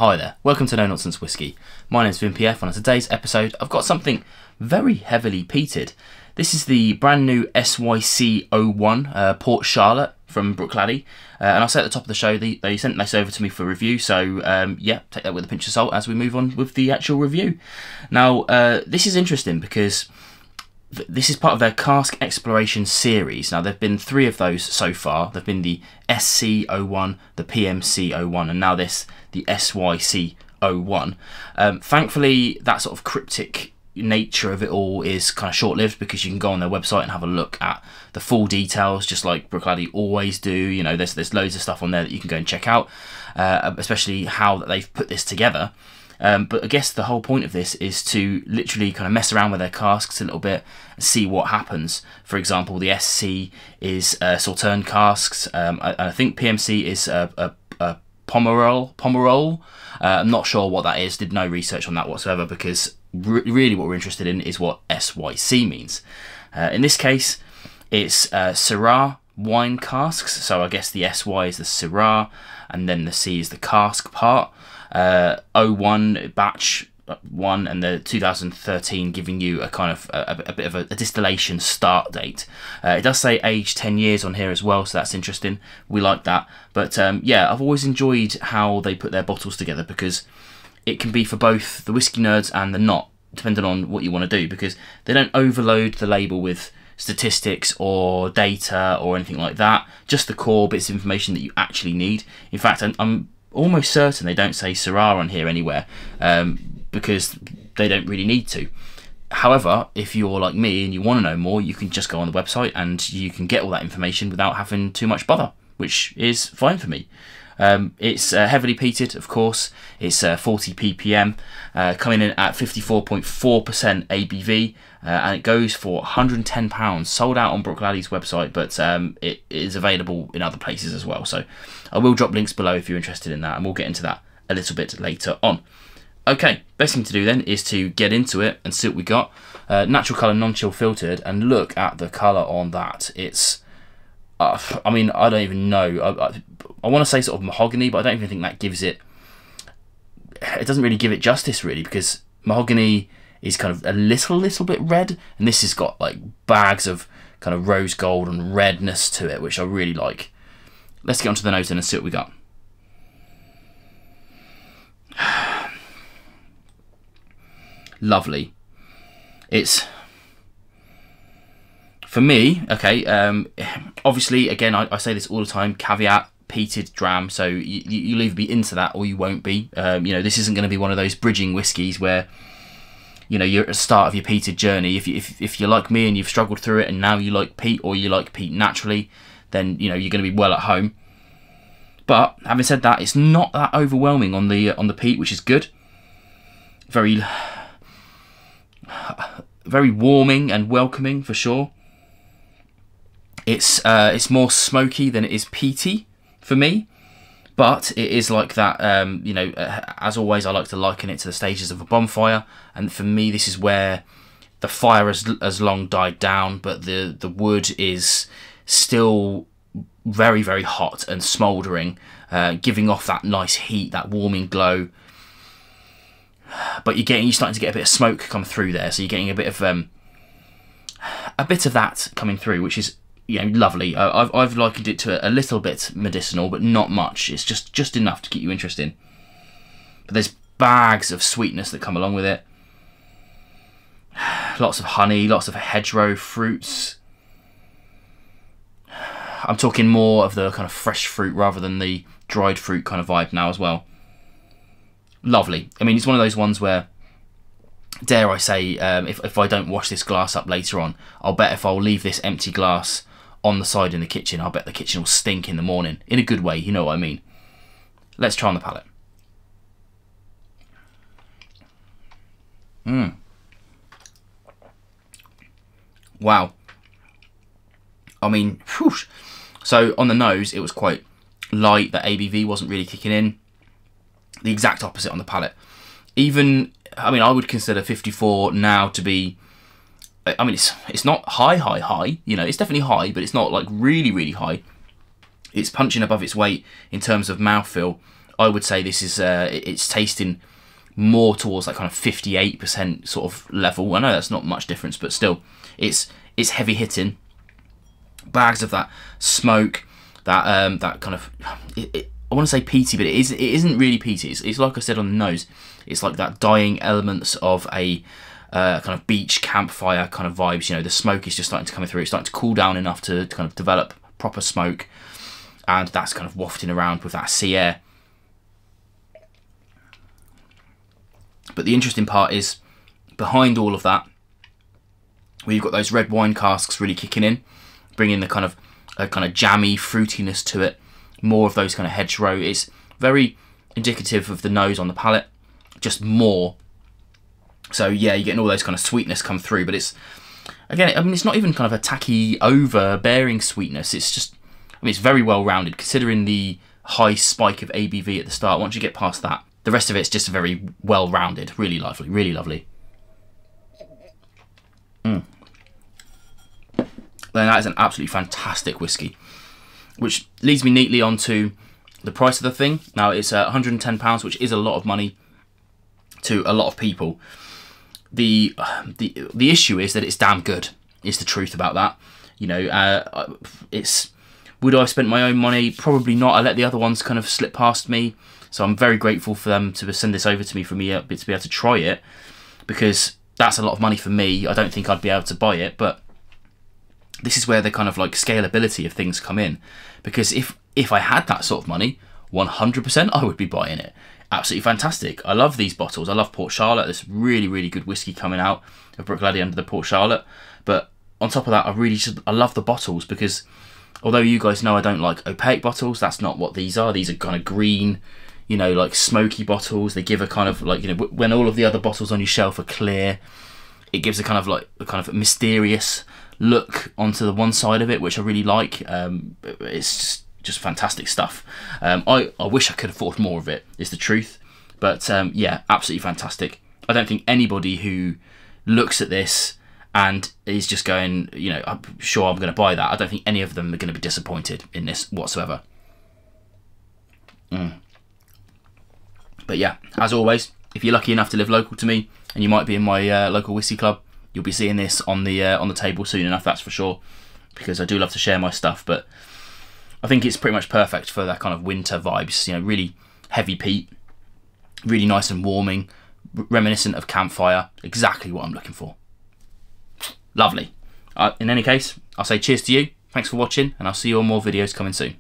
Hi there, welcome to No Nonsense Whiskey. My name's VinPF, and on today's episode I've got something very heavily peated. This is the brand new SYC 01 Port Charlotte from Bruichladdich, and I'll say at the top of the show they sent this over to me for review, so yeah, take that with a pinch of salt as we move on with the actual review. Now this is interesting because this is part of their Cask Exploration series. Now, there have been 3 of those so far. There have been the SC01, the PMC01, and now this, the SYC01. Thankfully, that sort of cryptic nature of it all is kind of short-lived, because you can go on their website and have a look at the full details, just like Bruichladdich always do. You know, there's loads of stuff on there that you can go and check out, especially how that they've put this together. But I guess the whole point of this is to literally kind of mess around with their casks a little bit and see what happens. For example, the SC is Sauterne casks. I think PMC is a Pomerol. I'm not sure what that is. Did no research on that whatsoever, because really what we're interested in is what SYC means. In this case, it's Syrah wine casks. So I guess the SY is the Syrah, and then the C is the cask part. 01 batch 1 and the 2013 giving you a kind of a bit of a distillation start date. It does say age 10 years on here as well, so that's interesting. We like that. But yeah, I've always enjoyed how they put their bottles together, because it can be for both the whiskey nerds and the not, depending on what you want to do, because they don't overload the label with statistics or data or anything like that. Just the core bits of information that you actually need. In fact, I'm almost certain they don't say Syrah on here anywhere, because they don't really need to. However, if you're like me and you want to know more, you can just go on the website and you can get all that information without having too much bother, which is fine for me. It's heavily peated, of course. It's 40 ppm, coming in at 54.4% ABV, and it goes for £110. Sold out on Bruichladdich website, but it is available in other places as well. So I will drop links below if you're interested in that, and we'll get into that a little bit later on. Okay, best thing to do then is to get into it and see what we got. Natural colour, non-chill filtered, and look at the colour on that. It's, I mean, I don't even know. I want to say sort of mahogany, but I don't even think that gives it, it doesn't really give it justice really, because mahogany is kind of a little bit red, and this has got like bags of kind of rose gold and redness to it, which I really like. Let's get onto the nose then and see what we got. Lovely. It's, for me, okay, obviously, again, I say this all the time, caveat, peated dram, so you'll either be into that or you won't be. You know, this isn't going to be one of those bridging whiskies where, you know, you're at the start of your peated journey. If you're like me and you've struggled through it and now you like peat, or you like peat naturally, then, you know, you're going to be well at home. But having said that, it's not that overwhelming on the peat, which is good. Very warming and welcoming for sure. It's more smoky than it is peaty for me, but it is like that. You know, as always, I like to liken it to the stages of a bonfire, and for me, this is where the fire has long died down, but the wood is still very, very hot and smouldering, giving off that nice heat, that warming glow. But you're starting to get a bit of smoke come through there, so you're getting a bit of that coming through, which is, you know, lovely. I've likened it to a little bit medicinal, but not much. It's just enough to keep you interested. But there's bags of sweetness that come along with it. Lots of honey, lots of hedgerow fruits. I'm talking more of the kind of fresh fruit rather than the dried fruit kind of vibe now as well. Lovely. I mean, it's one of those ones where, dare I say, if I don't wash this glass up later on, I'll bet if I'll leave this empty glass on the side in the kitchen, I'll bet the kitchen will stink in the morning. In a good way, you know what I mean. Let's try on the palate. Wow. I mean, whew. So on the nose, it was quite light. The ABV wasn't really kicking in. The exact opposite on the palate. Even, I mean, I would consider 54 now to be, I mean, it's not high, you know, it's definitely high, but it's not like really high. It's punching above its weight in terms of mouthfeel I would say this is it's tasting more towards that kind of 58% sort of level. I know that's not much difference, but still, it's heavy hitting. Bags of that smoke, that kind of I want to say peaty, but it isn't really peaty. It's like I said on the nose. It's like that dying elements of a kind of beach campfire kind of vibes. You know, the smoke is just starting to come through. It's starting to cool down enough to kind of develop proper smoke, and that's kind of wafting around with that sea air. But the interesting part is behind all of that, where you've got those red wine casks really kicking in, bringing the kind of jammy fruitiness to it. More of those kind of hedgerow. It's very indicative of the nose on the palate, just more. So yeah, you're getting all those kind of sweetness come through, but it's, again, I mean, it's not even kind of a tacky, overbearing sweetness. It's just, I mean, it's very well rounded considering the high spike of ABV at the start. Once you get past that, the rest of it's just very well rounded, really lovely, really lovely. Then that is an absolutely fantastic whiskey, which leads me neatly onto the price of the thing. Now it's £110, which is a lot of money to a lot of people. The issue is that it's damn good. Is the truth about that. You know, would I have spent my own money? Probably not. I let the other ones kind of slip past me. So I'm very grateful for them to send this over to me, for me to be able to try it, because that's a lot of money for me. I don't think I'd be able to buy it, but this is where the kind of like scalability of things come in. Because if I had that sort of money, 100% I would be buying it. Absolutely fantastic. I love these bottles. I love Port Charlotte. There's really, really good whiskey coming out of Bruichladdich under the Port Charlotte. But on top of that, I love the bottles, because although you guys know I don't like opaque bottles, that's not what these are. These are kind of green, you know, like smoky bottles. They give a kind of like, you know, when all of the other bottles on your shelf are clear, it gives a kind of like a kind of mysterious look onto the one side of it, which I really like. It's just fantastic stuff. I wish I could afford more of it, is the truth. But yeah, absolutely fantastic. I don't think anybody who looks at this and is just going, you know, I'm sure I'm going to buy that, I don't think any of them are going to be disappointed in this whatsoever. But yeah, as always, if you're lucky enough to live local to me, and you might be in my local whiskey club, you'll be seeing this on the table soon enough, that's for sure, because I do love to share my stuff. But I think it's pretty much perfect for that kind of winter vibes, you know, really heavy peat, really nice and warming, reminiscent of campfire, exactly what I'm looking for. Lovely. In any case, I'll say cheers to you, thanks for watching, and I'll see you on more videos coming soon.